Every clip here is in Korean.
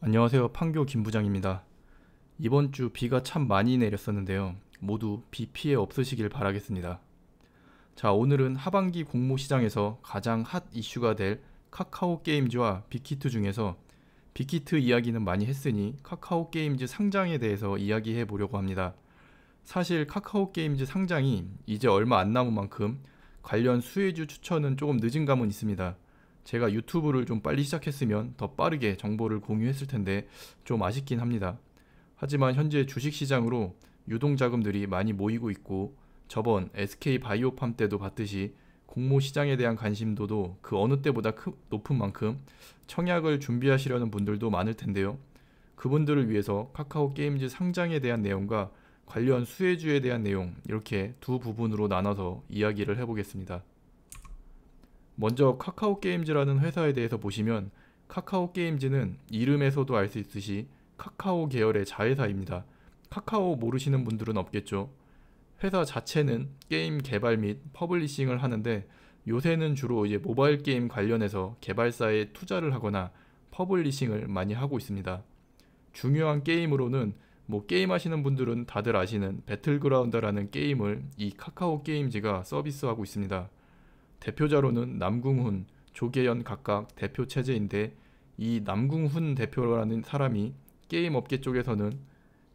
안녕하세요. 판교 김 부장입니다. 이번 주 비가 참 많이 내렸었는데요. 모두 비 피해 없으시길 바라겠습니다. 자, 오늘은 하반기 공모 시장에서 가장 핫 이슈가 될 카카오 게임즈와 빅히트 중에서 빅히트 이야기는 많이 했으니 카카오 게임즈 상장에 대해서 이야기해 보려고 합니다. 사실 카카오 게임즈 상장이 이제 얼마 안 남은 만큼 관련 수혜주 추천은 조금 늦은 감은 있습니다. 제가 유튜브를 좀 빨리 시작했으면 더 빠르게 정보를 공유했을 텐데 좀 아쉽긴 합니다. 하지만 현재 주식시장으로 유동자금들이 많이 모이고 있고 저번 SK바이오팜 때도 봤듯이 공모시장에 대한 관심도도 그 어느 때보다 높은 만큼 청약을 준비하시려는 분들도 많을 텐데요. 그분들을 위해서 카카오 게임즈 상장에 대한 내용과 관련 수혜주에 대한 내용 이렇게 두 부분으로 나눠서 이야기를 해보겠습니다. 먼저 카카오 게임즈라는 회사에 대해서 보시면 카카오 게임즈는 이름에서도 알 수 있듯이 카카오 계열의 자회사입니다. 카카오 모르시는 분들은 없겠죠. 회사 자체는 게임 개발 및 퍼블리싱을 하는데 요새는 주로 이제 모바일 게임 관련해서 개발사에 투자를 하거나 퍼블리싱을 많이 하고 있습니다. 중요한 게임으로는 게임 하시는 분들은 다들 아시는 배틀그라운드라는 게임을 이 카카오 게임즈가 서비스하고 있습니다. 대표자로는 남궁훈, 조계연 각각 대표 체제인데 이 남궁훈 대표라는 사람이 게임 업계 쪽에서는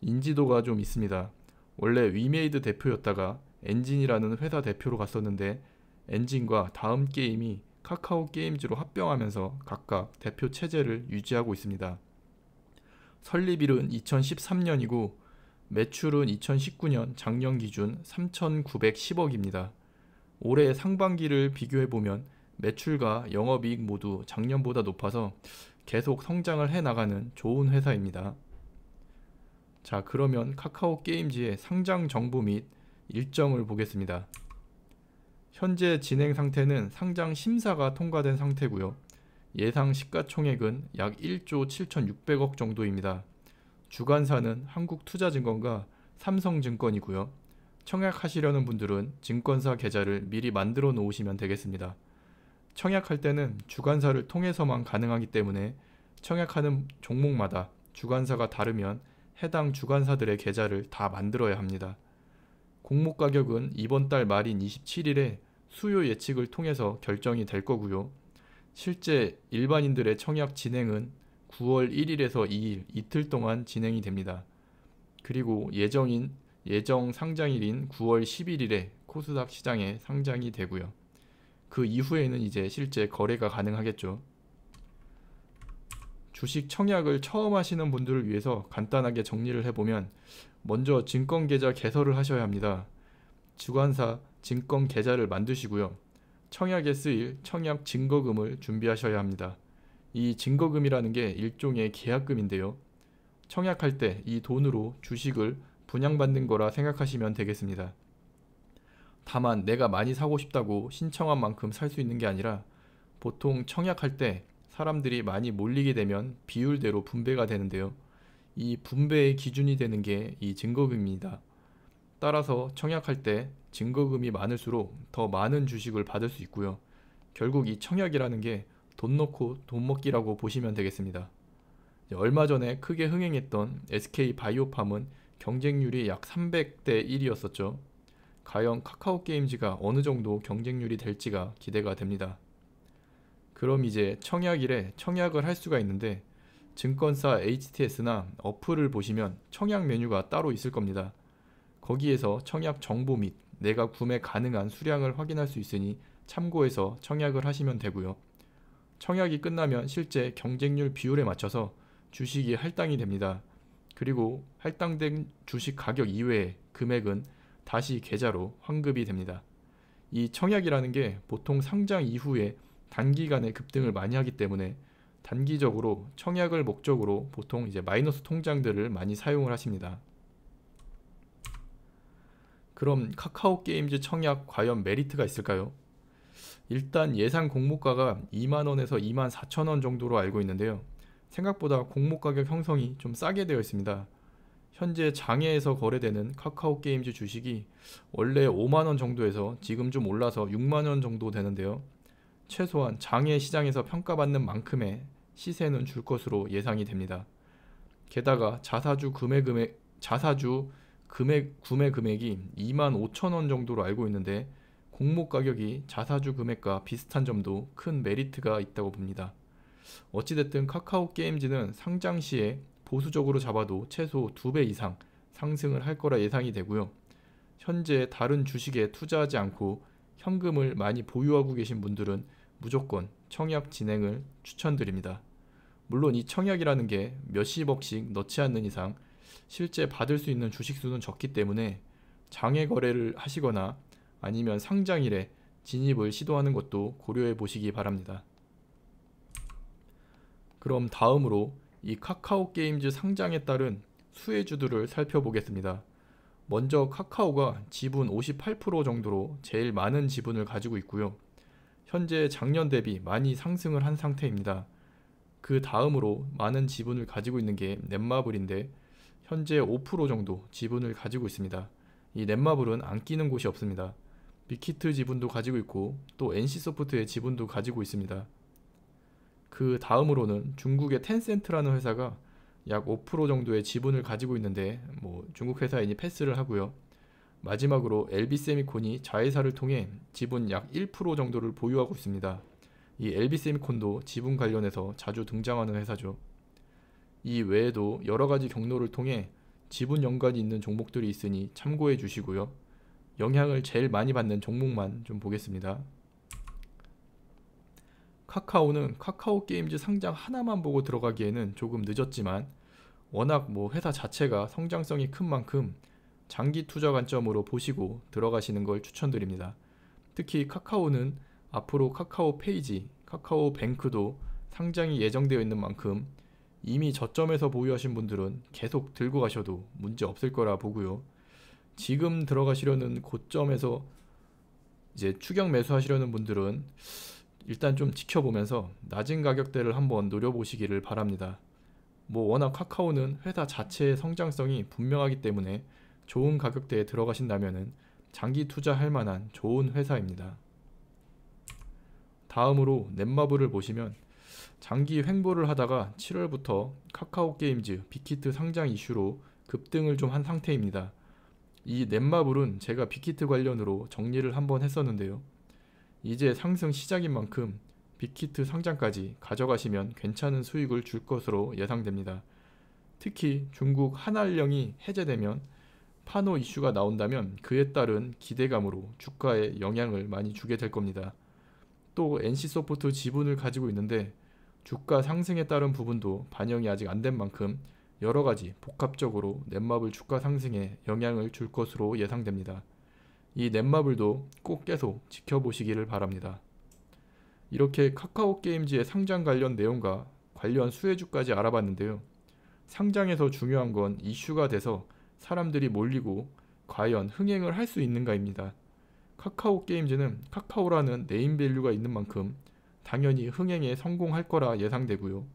인지도가 좀 있습니다. 원래 위메이드 대표였다가 엔진이라는 회사 대표로 갔었는데 엔진과 다음 게임이 카카오 게임즈로 합병하면서 각각 대표 체제를 유지하고 있습니다. 설립일은 2013년이고 매출은 2019년 작년 기준 3,910억입니다. 올해 상반기를 비교해보면 매출과 영업이익 모두 작년보다 높아서 계속 성장을 해나가는 좋은 회사입니다. 자, 그러면 카카오 게임즈의 상장 정보 및 일정을 보겠습니다. 현재 진행 상태는 상장 심사가 통과된 상태고요. 예상 시가총액은 약 1조 7,600억 정도입니다. 주관사는 한국투자증권과 삼성증권이고요. 청약하시려는 분들은 증권사 계좌를 미리 만들어 놓으시면 되겠습니다. 청약할 때는 주관사를 통해서만 가능하기 때문에 청약하는 종목마다 주관사가 다르면 해당 주관사들의 계좌를 다 만들어야 합니다. 공모 가격은 이번 달 말인 27일에 수요 예측을 통해서 결정이 될 거고요. 실제 일반인들의 청약 진행은 9월 1일에서 2일 이틀 동안 진행이 됩니다. 그리고 예정 상장일인 9월 11일에 코스닥 시장에 상장이 되고요. 그 이후에는 이제 실제 거래가 가능하겠죠. 주식 청약을 처음 하시는 분들을 위해서 간단하게 정리를 해보면 먼저 증권계좌 개설을 하셔야 합니다. 주관사 증권 계좌를 만드시고요. 청약에 쓰일 청약 증거금을 준비하셔야 합니다. 이 증거금이라는 게 일종의 계약금인데요. 청약할 때 이 돈으로 주식을 분양받는 거라 생각하시면 되겠습니다. 다만 내가 많이 사고 싶다고 신청한 만큼 살 수 있는 게 아니라 보통 청약할 때 사람들이 많이 몰리게 되면 비율대로 분배가 되는데요. 이 분배의 기준이 되는 게 이 증거금입니다. 따라서 청약할 때 증거금이 많을수록 더 많은 주식을 받을 수 있고요. 결국 이 청약이라는 게 돈 넣고 돈 먹기라고 보시면 되겠습니다. 얼마 전에 크게 흥행했던 SK바이오팜은 경쟁률이 약 300대 1이었었죠. 과연 카카오 게임즈가 어느 정도 경쟁률이 될지가 기대가 됩니다. 그럼 이제 청약일에 청약을 할 수가 있는데 증권사 HTS나 어플을 보시면 청약 메뉴가 따로 있을 겁니다. 거기에서 청약 정보 및 내가 구매 가능한 수량을 확인할 수 있으니 참고해서 청약을 하시면 되고요. 청약이 끝나면 실제 경쟁률 비율에 맞춰서 주식이 할당이 됩니다. 그리고 할당된 주식 가격 이외의 금액은 다시 계좌로 환급이 됩니다. 이 청약이라는 게 보통 상장 이후에 단기간에 급등을 많이 하기 때문에 단기적으로 청약을 목적으로 보통 이제 마이너스 통장들을 많이 사용을 하십니다. 그럼 카카오 게임즈 청약 과연 메리트가 있을까요? 일단 예상 공모가가 2만원에서 2만 4천원 정도로 알고 있는데요. 생각보다 공모 가격 형성이 좀 싸게 되어 있습니다. 현재 장외에서 거래되는 카카오 게임즈 주식이 원래 5만원 정도에서 지금 좀 올라서 6만원 정도 되는데요. 최소한 장외 시장에서 평가받는 만큼의 시세는 줄 것으로 예상이 됩니다. 게다가 자사주 구매 금액이 25,000원 정도로 알고 있는데 공모 가격이 자사주 금액과 비슷한 점도 큰 메리트가 있다고 봅니다. 어찌됐든 카카오 게임즈는 상장 시에 보수적으로 잡아도 최소 2배 이상 상승을 할 거라 예상이 되고요. 현재 다른 주식에 투자하지 않고 현금을 많이 보유하고 계신 분들은 무조건 청약 진행을 추천드립니다. 물론 이 청약이라는 게 몇십억씩 넣지 않는 이상 실제 받을 수 있는 주식수는 적기 때문에 장외 거래를 하시거나 아니면 상장일에 진입을 시도하는 것도 고려해 보시기 바랍니다. 그럼 다음으로 이 카카오 게임즈 상장에 따른 수혜주들을 살펴보겠습니다. 먼저 카카오가 지분 58% 정도로 제일 많은 지분을 가지고 있고요. 현재 작년 대비 많이 상승을 한 상태입니다. 그 다음으로 많은 지분을 가지고 있는 게 넷마블인데 현재 5% 정도 지분을 가지고 있습니다. 이 넷마블은 안 끼는 곳이 없습니다. 빅히트 지분도 가지고 있고 또 NC소프트의 지분도 가지고 있습니다. 그 다음으로는 중국의 텐센트라는 회사가 약 5% 정도의 지분을 가지고 있는데 중국 회사이니 패스를 하고요. 마지막으로 LB세미콘이 자회사를 통해 지분 약 1% 정도를 보유하고 있습니다. 이 LB세미콘도 지분 관련해서 자주 등장하는 회사죠. 이 외에도 여러가지 경로를 통해 지분 연관이 있는 종목들이 있으니 참고해 주시고요. 영향을 제일 많이 받는 종목만 좀 보겠습니다. 카카오는 카카오 게임즈 상장 하나만 보고 들어가기에는 조금 늦었지만 워낙 회사 자체가 성장성이 큰 만큼 장기 투자 관점으로 보시고 들어가시는 걸 추천드립니다. 특히 카카오는 앞으로 카카오 페이지, 카카오 뱅크도 상장이 예정되어 있는 만큼 이미 저점에서 보유하신 분들은 계속 들고 가셔도 문제 없을 거라 보고요. 지금 들어가시려는 고점에서 이제 추격 매수하시려는 분들은 일단 좀 지켜보면서 낮은 가격대를 한번 노려보시기를 바랍니다. 워낙 카카오는 회사 자체의 성장성이 분명하기 때문에 좋은 가격대에 들어가신다면 장기 투자할 만한 좋은 회사입니다. 다음으로 넷마블을 보시면 장기 횡보를 하다가 7월부터 카카오 게임즈 빅히트 상장 이슈로 급등을 좀 한 상태입니다. 이 넷마블은 제가 빅히트 관련으로 정리를 한번 했었는데요. 이제 상승 시작인 만큼 빅히트 상장까지 가져가시면 괜찮은 수익을 줄 것으로 예상됩니다. 특히 중국 한알령이 해제되면 파노 이슈가 나온다면 그에 따른 기대감으로 주가에 영향을 많이 주게 될 겁니다. 또 NC소프트 지분을 가지고 있는데 주가 상승에 따른 부분도 반영이 아직 안 된 만큼 여러가지 복합적으로 넷마블 주가 상승에 영향을 줄 것으로 예상됩니다. 이 넷마블도 꼭 계속 지켜보시기를 바랍니다. 이렇게 카카오 게임즈의 상장 관련 내용과 관련 수혜주까지 알아봤는데요. 상장에서 중요한 건 이슈가 돼서 사람들이 몰리고 과연 흥행을 할 수 있는가입니다. 카카오 게임즈는 카카오라는 네임밸류가 있는 만큼 당연히 흥행에 성공할 거라 예상되고요.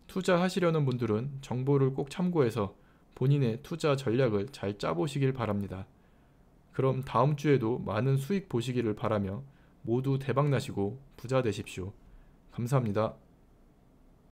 투자하시려는 분들은 정보를 꼭 참고해서 본인의 투자 전략을 잘 짜보시길 바랍니다. 그럼 다음 주에도 많은 수익 보시기를 바라며 모두 대박 나시고 부자 되십시오. 감사합니다.